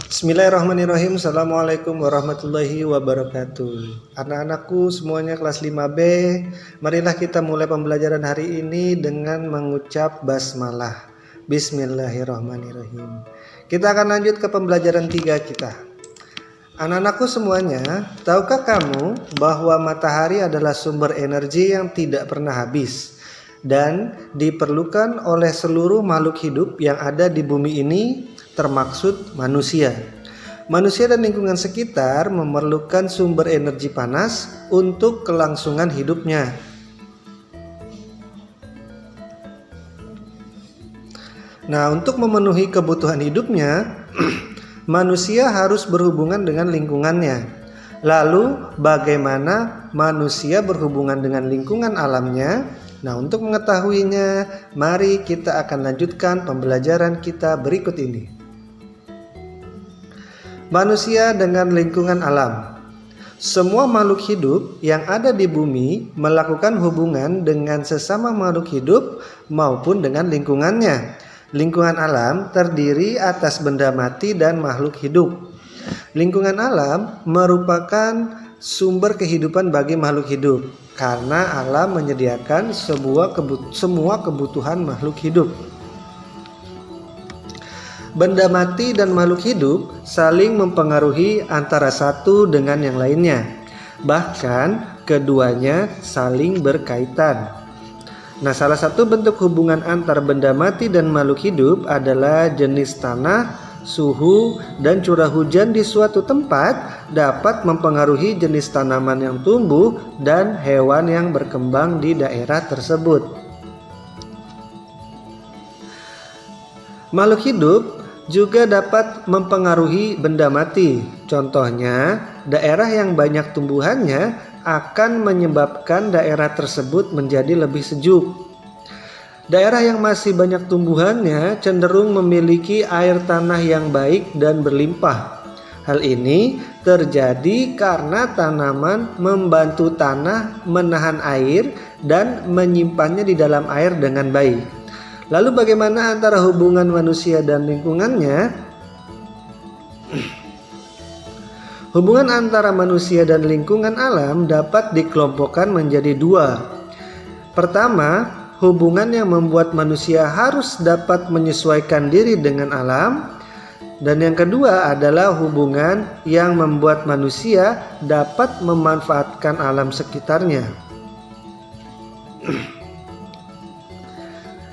Bismillahirrahmanirrahim. Assalamualaikum warahmatullahi wabarakatuh. Anak-anakku semuanya kelas 5B, marilah kita mulai pembelajaran hari ini dengan mengucap basmalah. Bismillahirrahmanirrahim. Kita akan lanjut ke pembelajaran 3 kita. Anak-anakku semuanya, tahukah kamu bahwa matahari adalah sumber energi yang tidak pernah habis dan diperlukan oleh seluruh makhluk hidup yang ada di bumi ini, termaksud manusia. Manusia dan lingkungan sekitar memerlukan sumber energi panas untuk kelangsungan hidupnya. Nah, untuk memenuhi kebutuhan hidupnya, manusia harus berhubungan dengan lingkungannya. Lalu, bagaimana manusia berhubungan dengan lingkungan alamnya? Nah, untuk mengetahuinya, mari kita akan lanjutkan pembelajaran kita berikut ini. Manusia dengan lingkungan alam. Semua makhluk hidup yang ada di bumi melakukan hubungan dengan sesama makhluk hidup maupun dengan lingkungannya. Lingkungan alam terdiri atas benda mati dan makhluk hidup. Lingkungan alam merupakan sumber kehidupan bagi makhluk hidup karena alam menyediakan semua kebutuhan makhluk hidup. Benda mati dan makhluk hidup saling mempengaruhi antara satu dengan yang lainnya. Bahkan keduanya saling berkaitan. Nah, salah satu bentuk hubungan antar benda mati dan makhluk hidup adalah jenis tanah, suhu, dan curah hujan di suatu tempat dapat mempengaruhi jenis tanaman yang tumbuh dan hewan yang berkembang di daerah tersebut. Makhluk hidup juga dapat mempengaruhi benda mati. Contohnya, daerah yang banyak tumbuhannya akan menyebabkan daerah tersebut menjadi lebih sejuk. Daerah yang masih banyak tumbuhannya cenderung memiliki air tanah yang baik dan berlimpah. Hal ini terjadi karena tanaman membantu tanah menahan air dan menyimpannya di dalam air dengan baik. Lalu bagaimana antara hubungan manusia dan lingkungannya? Hubungan antara manusia dan lingkungan alam dapat dikelompokkan menjadi dua. Pertama, hubungan yang membuat manusia harus dapat menyesuaikan diri dengan alam. Dan yang kedua adalah hubungan yang membuat manusia dapat memanfaatkan alam sekitarnya.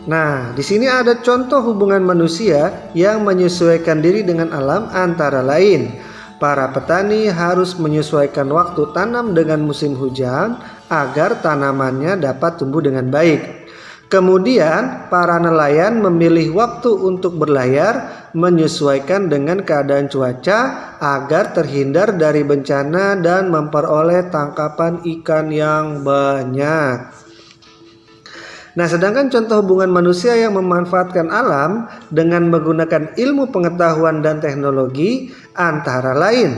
Nah, di sini ada contoh hubungan manusia yang menyesuaikan diri dengan alam, antara lain para petani harus menyesuaikan waktu tanam dengan musim hujan agar tanamannya dapat tumbuh dengan baik. Kemudian, para nelayan memilih waktu untuk berlayar menyesuaikan dengan keadaan cuaca agar terhindar dari bencana dan memperoleh tangkapan ikan yang banyak. Nah, sedangkan contoh hubungan manusia yang memanfaatkan alam dengan menggunakan ilmu pengetahuan dan teknologi antara lain,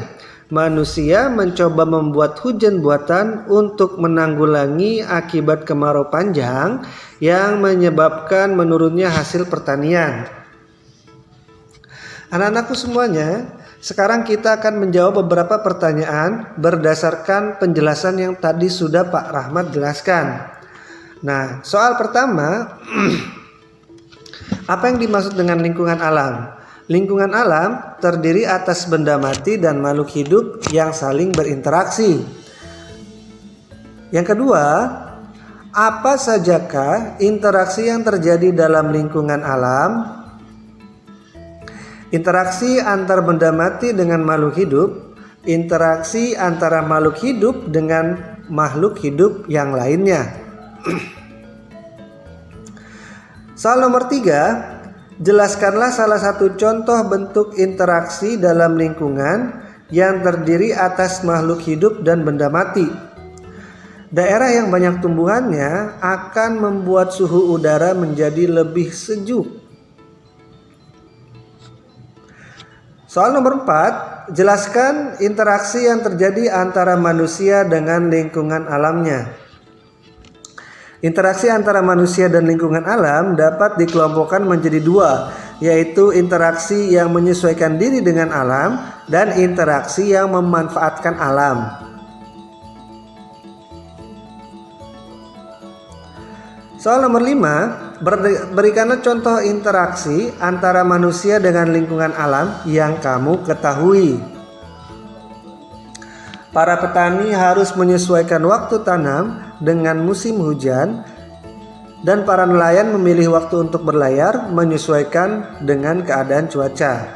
manusia mencoba membuat hujan buatan untuk menanggulangi akibat kemarau panjang yang menyebabkan menurunnya hasil pertanian. Anak-anakku semuanya, sekarang kita akan menjawab beberapa pertanyaan berdasarkan penjelasan yang tadi sudah Pak Rahmat jelaskan. Nah, soal pertama, apa yang dimaksud dengan lingkungan alam? Lingkungan alam terdiri atas benda mati dan makhluk hidup yang saling berinteraksi. Yang kedua, apa sajakah interaksi yang terjadi dalam lingkungan alam? Interaksi antar benda mati dengan makhluk hidup, interaksi antara makhluk hidup dengan makhluk hidup yang lainnya. Soal nomor 3, jelaskanlah salah satu contoh bentuk interaksi dalam lingkungan yang terdiri atas makhluk hidup dan benda mati. Daerah yang banyak tumbuhannya akan membuat suhu udara menjadi lebih sejuk. Soal nomor 4, jelaskan interaksi yang terjadi antara manusia dengan lingkungan alamnya. Interaksi antara manusia dan lingkungan alam dapat dikelompokkan menjadi dua, yaitu interaksi yang menyesuaikan diri dengan alam dan interaksi yang memanfaatkan alam. Soal nomor 5, berikanlah contoh interaksi antara manusia dengan lingkungan alam yang kamu ketahui. Para petani harus menyesuaikan waktu tanam dengan musim hujan, dan para nelayan memilih waktu untuk berlayar menyesuaikan dengan keadaan cuaca.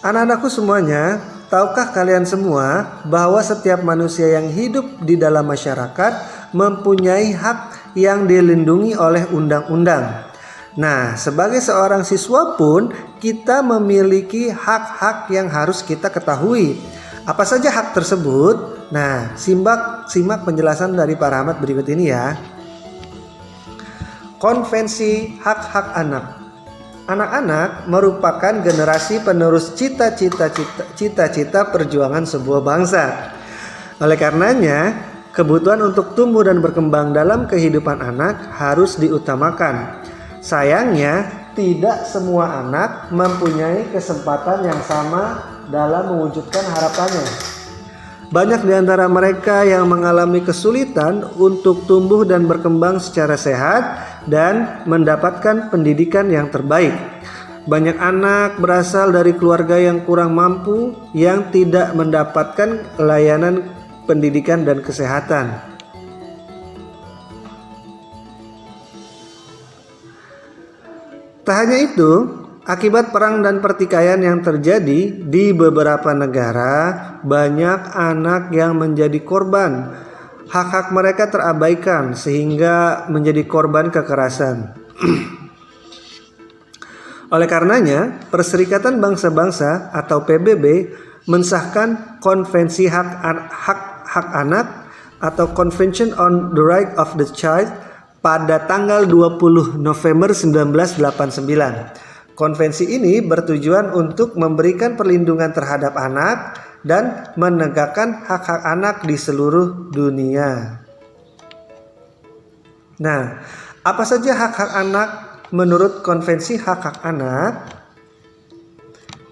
Anak-anakku semuanya, tahukah kalian semua bahwa setiap manusia yang hidup di dalam masyarakat mempunyai hak yang dilindungi oleh undang-undang? Nah, sebagai seorang siswa pun kita memiliki hak-hak yang harus kita ketahui. Apa saja hak tersebut? Nah, simak penjelasan dari Pak Rahmat berikut ini ya. Konvensi Hak-Hak Anak. Anak-anak merupakan generasi penerus cita-cita perjuangan sebuah bangsa. Oleh karenanya, kebutuhan untuk tumbuh dan berkembang dalam kehidupan anak harus diutamakan. Sayangnya, tidak semua anak mempunyai kesempatan yang sama dalam mewujudkan harapannya. Banyak di antara mereka yang mengalami kesulitan untuk tumbuh dan berkembang secara sehat dan mendapatkan pendidikan yang terbaik. Banyak anak berasal dari keluarga yang kurang mampu yang tidak mendapatkan layanan pendidikan dan kesehatan. Tak hanya itu, akibat perang dan pertikaian yang terjadi di beberapa negara, banyak anak yang menjadi korban. Hak-hak mereka terabaikan sehingga menjadi korban kekerasan. Oleh karenanya, Perserikatan Bangsa-Bangsa atau PBB mensahkan Konvensi Hak Anak atau Convention on the Right of the Child pada tanggal 20 November 1989. Konvensi ini bertujuan untuk memberikan perlindungan terhadap anak dan menegakkan hak-hak anak di seluruh dunia. Nah, apa saja hak-hak anak menurut Konvensi Hak-Hak Anak?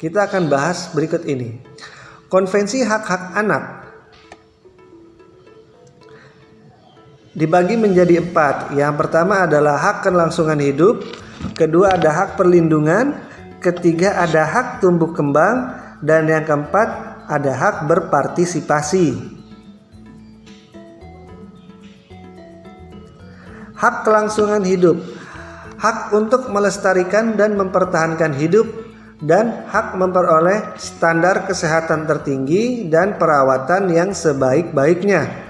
Kita akan bahas berikut ini. Konvensi Hak-Hak Anak dibagi menjadi 4. Yang pertama adalah hak kelangsungan hidup, kedua ada hak perlindungan, ketiga ada hak tumbuh kembang, dan yang keempat ada hak berpartisipasi. Hak kelangsungan hidup, hak untuk melestarikan dan mempertahankan hidup, dan hak memperoleh standar kesehatan tertinggi dan perawatan yang sebaik-baiknya.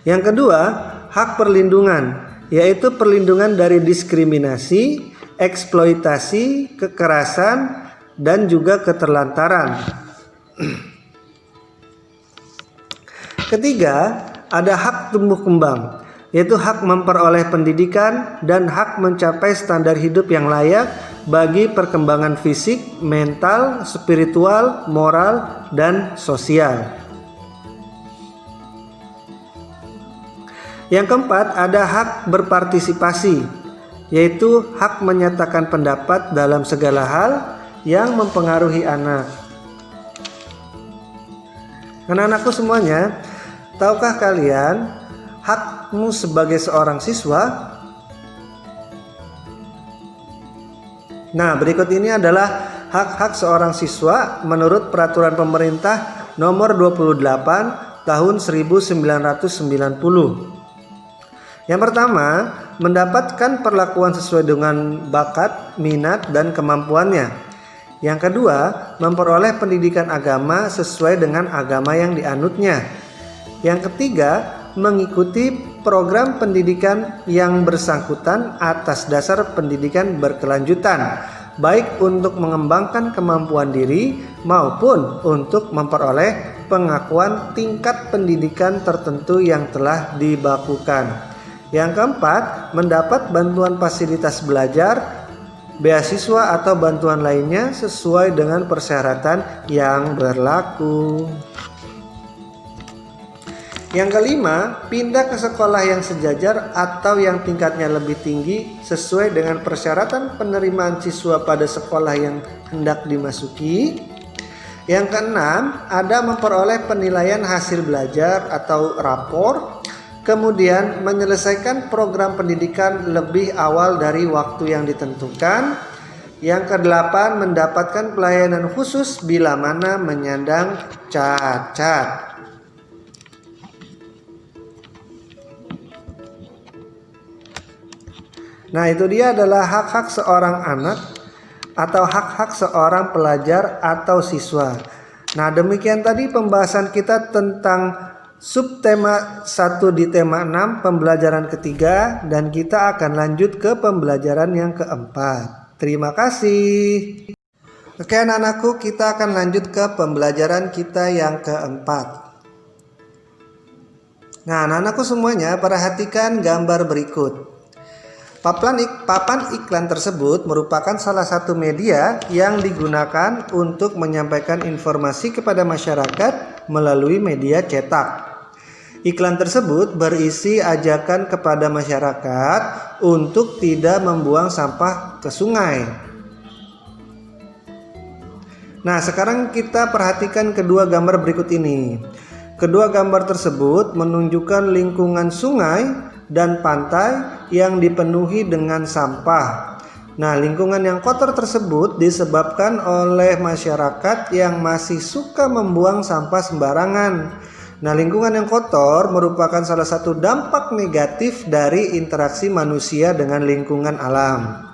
Yang kedua, hak perlindungan, yaitu perlindungan dari diskriminasi, eksploitasi, kekerasan, dan juga keterlantaran. Ketiga, ada hak tumbuh kembang, yaitu hak memperoleh pendidikan dan hak mencapai standar hidup yang layak bagi perkembangan fisik, mental, spiritual, moral, dan sosial. Yang keempat, ada hak berpartisipasi, yaitu hak menyatakan pendapat dalam segala hal yang mempengaruhi anak. Anak-anakku semuanya, tahukah kalian hakmu sebagai seorang siswa? Nah, berikut ini adalah hak-hak seorang siswa menurut Peraturan Pemerintah Nomor 28 Tahun 1990. Yang pertama, mendapatkan perlakuan sesuai dengan bakat, minat, dan kemampuannya. Yang kedua, memperoleh pendidikan agama sesuai dengan agama yang dianutnya. Yang ketiga, mengikuti program pendidikan yang bersangkutan atas dasar pendidikan berkelanjutan, baik untuk mengembangkan kemampuan diri maupun untuk memperoleh pengakuan tingkat pendidikan tertentu yang telah dibakukan. Yang keempat, mendapat bantuan fasilitas belajar, beasiswa atau bantuan lainnya sesuai dengan persyaratan yang berlaku. Yang kelima, pindah ke sekolah yang sejajar atau yang tingkatnya lebih tinggi sesuai dengan persyaratan penerimaan siswa pada sekolah yang hendak dimasuki. Yang keenam, ada memperoleh penilaian hasil belajar atau rapor, kemudian menyelesaikan program pendidikan lebih awal dari waktu yang ditentukan. Yang kedelapan, mendapatkan pelayanan khusus bila mana menyandang cacat. Nah, itu dia adalah hak-hak seorang anak atau hak-hak seorang pelajar atau siswa. Nah, demikian tadi pembahasan kita tentang subtema 1 di tema 6 pembelajaran ketiga, dan kita akan lanjut ke pembelajaran yang keempat. Terima kasih. Oke anak-anakku, kita akan lanjut ke pembelajaran kita yang keempat. Nah, anak-anakku semuanya perhatikan gambar berikut. Papan iklan tersebut merupakan salah satu media yang digunakan untuk menyampaikan informasi kepada masyarakat melalui media cetak. Iklan tersebut berisi ajakan kepada masyarakat untuk tidak membuang sampah ke sungai. Nah, sekarang kita perhatikan kedua gambar berikut ini. Kedua gambar tersebut menunjukkan lingkungan sungai dan pantai yang dipenuhi dengan sampah. Nah, lingkungan yang kotor tersebut disebabkan oleh masyarakat yang masih suka membuang sampah sembarangan. Nah, lingkungan yang kotor merupakan salah satu dampak negatif dari interaksi manusia dengan lingkungan alam.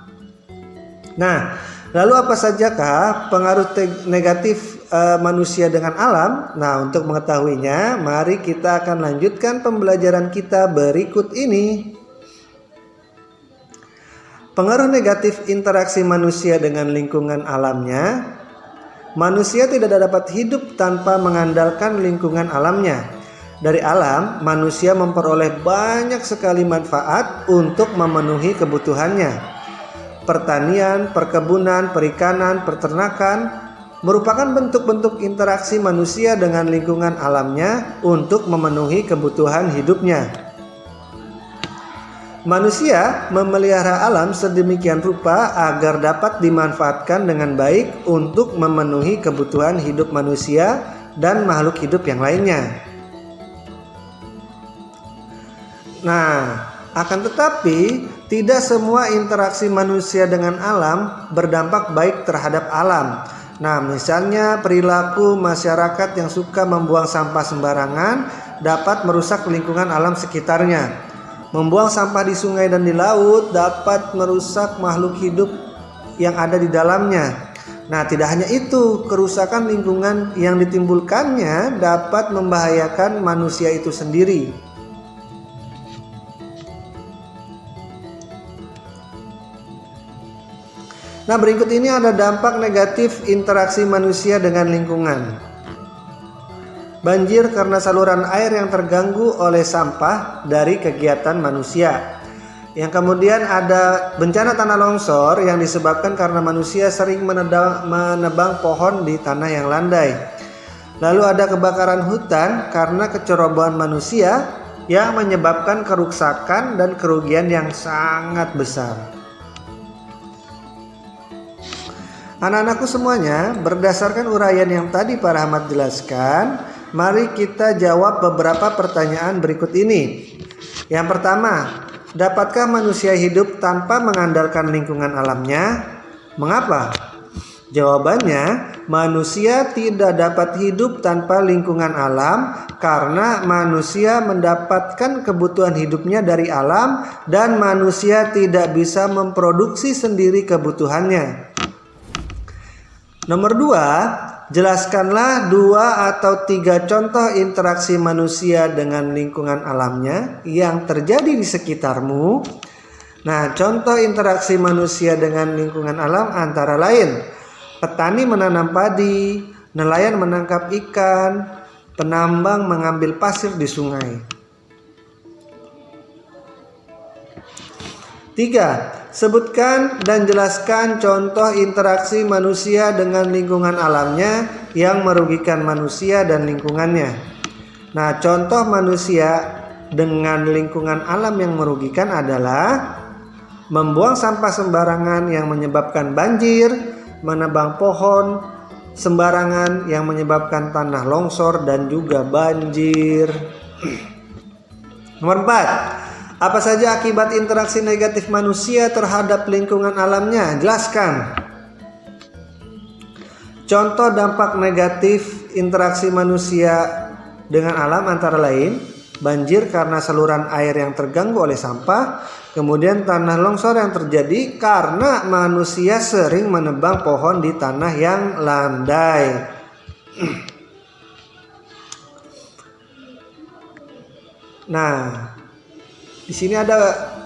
Nah, lalu apa sajakah pengaruh negatif manusia dengan alam? Nah, untuk mengetahuinya, mari kita akan lanjutkan pembelajaran kita berikut ini. Pengaruh negatif interaksi manusia dengan lingkungan alamnya. Manusia tidak dapat hidup tanpa mengandalkan lingkungan alamnya. Dari alam, manusia memperoleh banyak sekali manfaat untuk memenuhi kebutuhannya. Pertanian, perkebunan, perikanan, peternakan merupakan bentuk-bentuk interaksi manusia dengan lingkungan alamnya untuk memenuhi kebutuhan hidupnya. Manusia memelihara alam sedemikian rupa agar dapat dimanfaatkan dengan baik untuk memenuhi kebutuhan hidup manusia dan makhluk hidup yang lainnya. Nah, akan tetapi tidak semua interaksi manusia dengan alam berdampak baik terhadap alam. Nah, misalnya perilaku masyarakat yang suka membuang sampah sembarangan dapat merusak lingkungan alam sekitarnya. Membuang sampah di sungai dan di laut dapat merusak makhluk hidup yang ada di dalamnya. Nah, tidak hanya itu, kerusakan lingkungan yang ditimbulkannya dapat membahayakan manusia itu sendiri. Nah, berikut ini ada dampak negatif interaksi manusia dengan lingkungan. Banjir karena saluran air yang terganggu oleh sampah dari kegiatan manusia. Yang kemudian ada bencana tanah longsor yang disebabkan karena manusia sering menebang pohon di tanah yang landai. Lalu ada kebakaran hutan karena kecerobohan manusia yang menyebabkan kerusakan dan kerugian yang sangat besar. Anak-anakku semuanya, berdasarkan uraian yang tadi Pak Rahmat jelaskan, mari kita jawab beberapa pertanyaan berikut ini. Yang pertama, dapatkah manusia hidup tanpa mengandalkan lingkungan alamnya? Mengapa? Jawabannya, manusia tidak dapat hidup tanpa lingkungan alam karena manusia mendapatkan kebutuhan hidupnya dari alam dan manusia tidak bisa memproduksi sendiri kebutuhannya. Nomor 2, jelaskanlah 2 atau 3 contoh interaksi manusia dengan lingkungan alamnya yang terjadi di sekitarmu. Nah, contoh interaksi manusia dengan lingkungan alam antara lain: petani menanam padi, nelayan menangkap ikan, penambang mengambil pasir di sungai. 3. Sebutkan dan jelaskan contoh interaksi manusia dengan lingkungan alamnya yang merugikan manusia dan lingkungannya. Nah, contoh manusia dengan lingkungan alam yang merugikan adalah membuang sampah sembarangan yang menyebabkan banjir, menebang pohon sembarangan yang menyebabkan tanah longsor dan juga banjir. Nomor 4. Apa saja akibat interaksi negatif manusia terhadap lingkungan alamnya? Jelaskan. Contoh dampak negatif interaksi manusia dengan alam antara lain banjir karena saluran air yang terganggu oleh sampah, kemudian tanah longsor yang terjadi karena manusia sering menebang pohon di tanah yang landai. Nah, di sini ada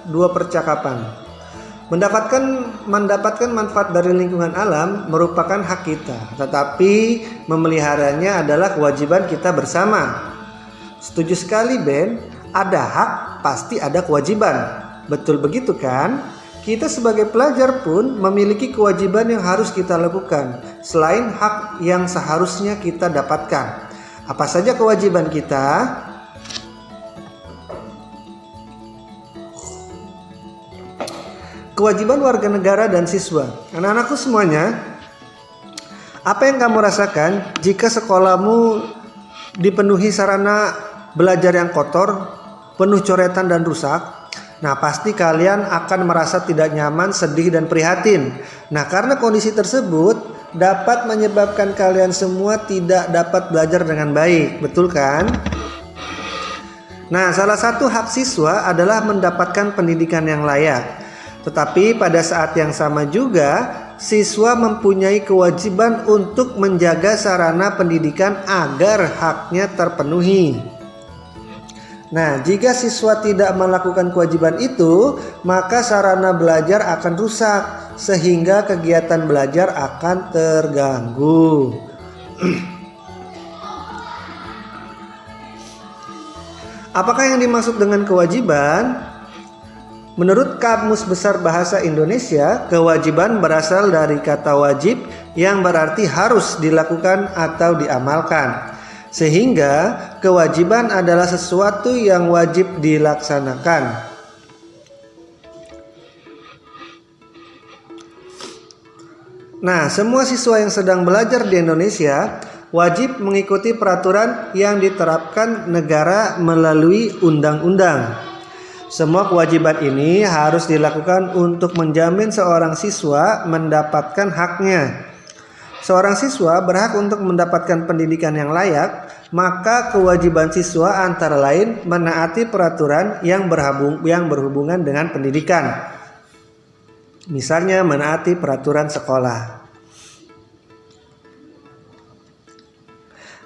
dua percakapan. Mendapatkan manfaat dari lingkungan alam merupakan hak kita, tetapi memeliharanya adalah kewajiban kita bersama. Setuju sekali, Ben. Ada hak, pasti ada kewajiban. Betul begitu kan? Kita sebagai pelajar pun memiliki kewajiban yang harus kita lakukan, selain hak yang seharusnya kita dapatkan. Apa saja kewajiban kita? Kewajiban warga negara dan siswa. Anak-anakku semuanya, apa yang kamu rasakan jika sekolahmu dipenuhi sarana belajar yang kotor, penuh coretan dan rusak? Nah, pasti kalian akan merasa tidak nyaman, sedih dan prihatin. Nah, karena kondisi tersebut dapat menyebabkan kalian semua tidak dapat belajar dengan baik. Betul kan? Nah, salah satu hak siswa adalah mendapatkan pendidikan yang layak. Tetapi pada saat yang sama juga, siswa mempunyai kewajiban untuk menjaga sarana pendidikan agar haknya terpenuhi. Nah, jika siswa tidak melakukan kewajiban itu, maka sarana belajar akan rusak, sehingga kegiatan belajar akan terganggu. Apakah yang dimaksud dengan kewajiban? Menurut Kamus Besar Bahasa Indonesia, kewajiban berasal dari kata wajib yang berarti harus dilakukan atau diamalkan. Sehingga kewajiban adalah sesuatu yang wajib dilaksanakan. Nah, semua siswa yang sedang belajar di Indonesia wajib mengikuti peraturan yang diterapkan negara melalui undang-undang. Semua kewajiban ini harus dilakukan untuk menjamin seorang siswa mendapatkan haknya. Seorang siswa berhak untuk mendapatkan pendidikan yang layak, maka kewajiban siswa antara lain menaati peraturan yang berhubungan dengan pendidikan. Misalnya menaati peraturan sekolah.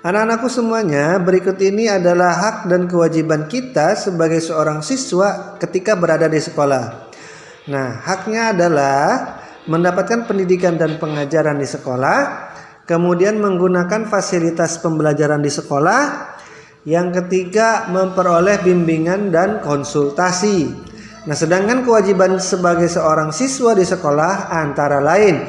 Anak-anakku semuanya, berikut ini adalah hak dan kewajiban kita sebagai seorang siswa ketika berada di sekolah. Nah, haknya adalah mendapatkan pendidikan dan pengajaran di sekolah, kemudian menggunakan fasilitas pembelajaran di sekolah, yang ketiga memperoleh bimbingan dan konsultasi. Nah, sedangkan kewajiban sebagai seorang siswa di sekolah antara lain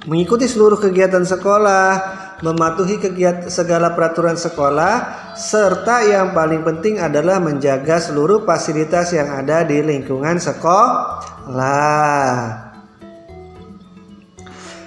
mengikuti seluruh kegiatan sekolah, mematuhi segala peraturan sekolah, serta yang paling penting adalah menjaga seluruh fasilitas yang ada di lingkungan sekolah.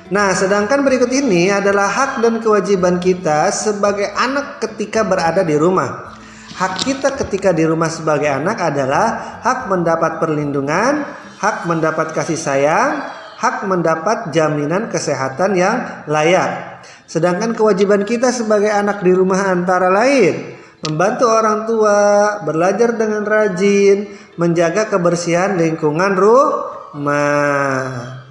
Nah, sedangkan berikut ini adalah hak dan kewajiban kita sebagai anak ketika berada di rumah. Hak kita ketika di rumah sebagai anak adalah hak mendapat perlindungan, hak mendapat kasih sayang, hak mendapat jaminan kesehatan yang layak. Sedangkan kewajiban kita sebagai anak di rumah antara lain membantu orang tua, belajar dengan rajin, menjaga kebersihan lingkungan rumah.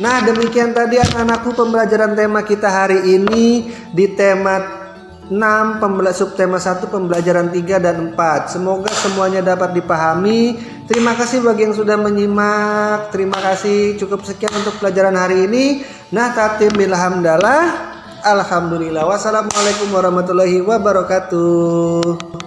Nah, demikian tadi anak-anakku pembelajaran tema kita hari ini di tema 6, subtema 1, pembelajaran 3 dan 4. Semoga semuanya dapat dipahami. Terima kasih bagi yang sudah menyimak. Terima kasih. Cukup sekian untuk pelajaran hari ini. Nah, tatim bilhamdalah. Alhamdulillah. Wassalamualaikum warahmatullahi wabarakatuh.